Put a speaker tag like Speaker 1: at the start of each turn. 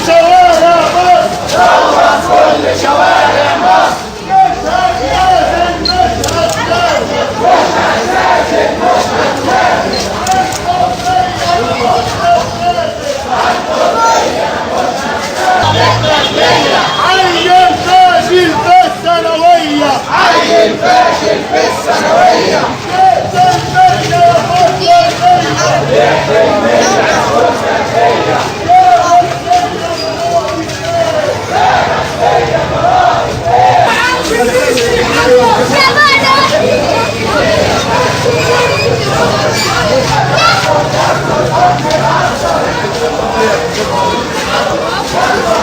Speaker 1: شوارع مصر،
Speaker 2: نور كل شوارع مصر.
Speaker 1: نشهد لازم نشهد لازم،
Speaker 2: نشهد لازم نشهد لازم.
Speaker 1: عيل فاشل في الثانوية،
Speaker 2: عيل فاشل في الثانوية.
Speaker 1: يا